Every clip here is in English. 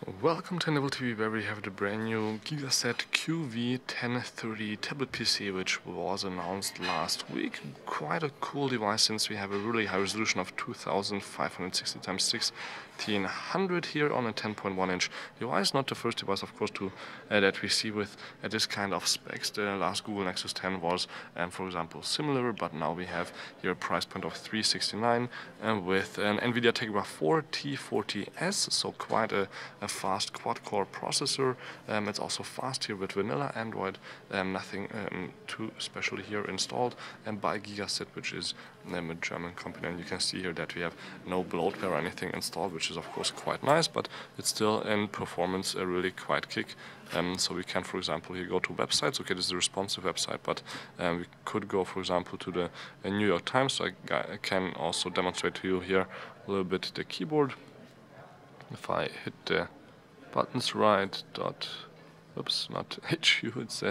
Welcome to Enable TV, where we have the brand new Gigaset QV1030 tablet PC, which was announced last week. Quite a cool device since we have a really high resolution of 2560 x 1600 here on a 10.1 inch device. Not the first device, of course, that we see with this kind of specs. The last Google Nexus 10 was, for example, similar, but now we have here a price point of $369 with an NVIDIA Tegra 4040S, so quite a fast quad-core processor. It's also fast here with vanilla Android, nothing too special here installed, and by Gigaset, which is a German company. And you can see here that we have no bloatware or anything installed, which is of course quite nice, but it's still in performance really quite kick. So we can, for example, here go to websites. Okay, this is a responsive website, but we could go, for example, to the New York Times. So I can also demonstrate to you here a little bit the keyboard. If I hit the buttons right, oops, not HU, it's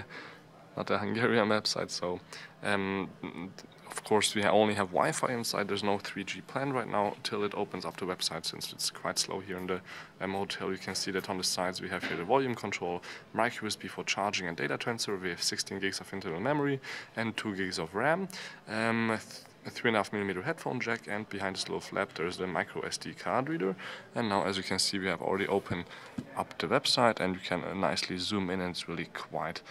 not a Hungarian website, so of course we only have Wi-Fi inside. There's no 3G plan right now till it opens up the website, since it's quite slow here in the hotel. You can see that on the sides we have here the volume control, micro USB for charging and data transfer. We have 16 gigs of internal memory and 2 gigs of RAM. A 3.5mm headphone jack, and behind this little flap there's the micro SD card reader. And now, as you can see, we have already opened up the website, and you can nicely zoom in, and it's really quite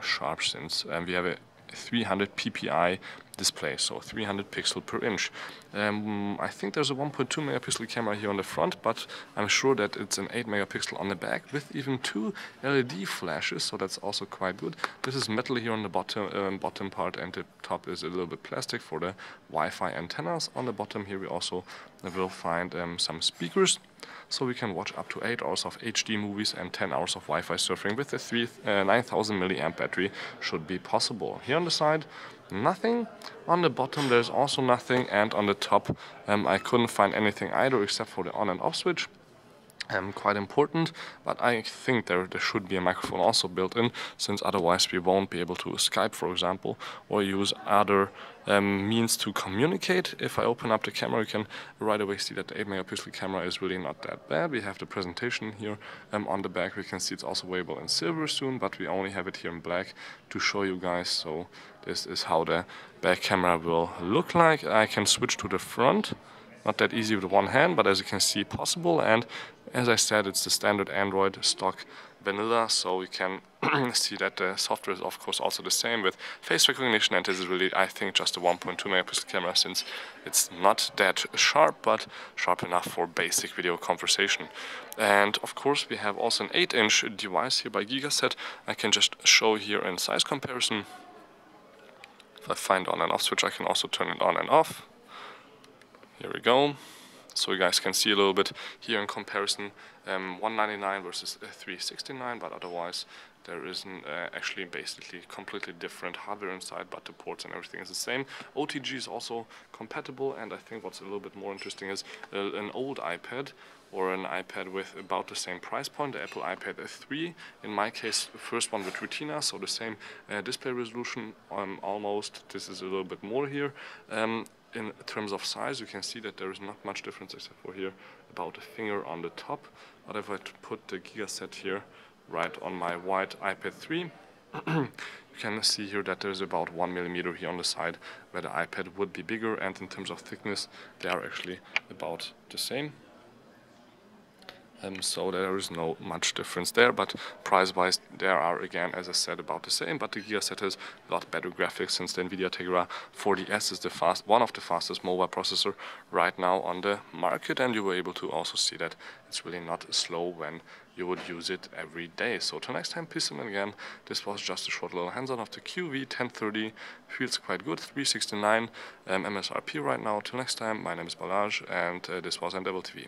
sharp, since we have a 300 ppi display, so 300 pixel per inch. I think there's a 1.2 megapixel camera here on the front, but I'm sure that it's an 8 megapixel on the back with even 2 LED flashes, so that's also quite good. This is metal here on the bottom part, and the top is a little bit plastic for the Wi-Fi antennas. On the bottom here we also will find some speakers, so we can watch up to 8 hours of HD movies and 10 hours of Wi-Fi surfing with a 9000 milliamp battery should be possible. Here on the side, nothing. On the bottom there's also nothing, and on the top I couldn't find anything either except for the on and off switch. Quite important, but I think there should be a microphone also built in, since otherwise we won't be able to Skype, for example, or use other means to communicate. If I open up the camera, you can right away see that the 8 megapixel camera is really not that bad. We have the presentation here on the back. We can see it's also available in silver soon, but we only have it here in black to show you guys. So this is how the back camera will look like. I can switch to the front. Not that easy with one hand, but as you can see, possible. And as I said, it's the standard Android stock vanilla, so we can see that the software is of course also the same with face recognition, and this is really, I think, just a 1.2 megapixel camera, since it's not that sharp, but sharp enough for basic video conversation. And of course we have also an 8-inch device here by Gigaset. I can just show here in size comparison. If I find on and off switch, I can also turn it on and off. Here we go. So you guys can see a little bit here in comparison, $199 versus $369, but otherwise there isn't actually basically completely different hardware inside, but the ports and everything is the same. OTG is also compatible, and I think what's a little bit more interesting is an old iPad, or an iPad with about the same price point, the Apple iPad 3. In my case, the first one with Retina, so the same display resolution almost. This is a little bit more here. In terms of size, you can see that there is not much difference except for here about a finger on the top. But if I put the Gigaset here right on my white iPad 3, you can see here that there's about 1 millimeter here on the side where the iPad would be bigger, and in terms of thickness they are actually about the same. So there is no much difference there, but price-wise they are, again, as I said, about the same. But the Gigaset has a lot better graphics, since the NVIDIA Tegra 40S is one of the fastest mobile processor right now on the market, and you were able to also see that it's really not slow when you would use it every day. So till next time, peace, and again, this was just a short little hands-on of the QV1030. Feels quite good, $369 MSRP right now. Till next time, my name is Balazs, and this was Enable TV.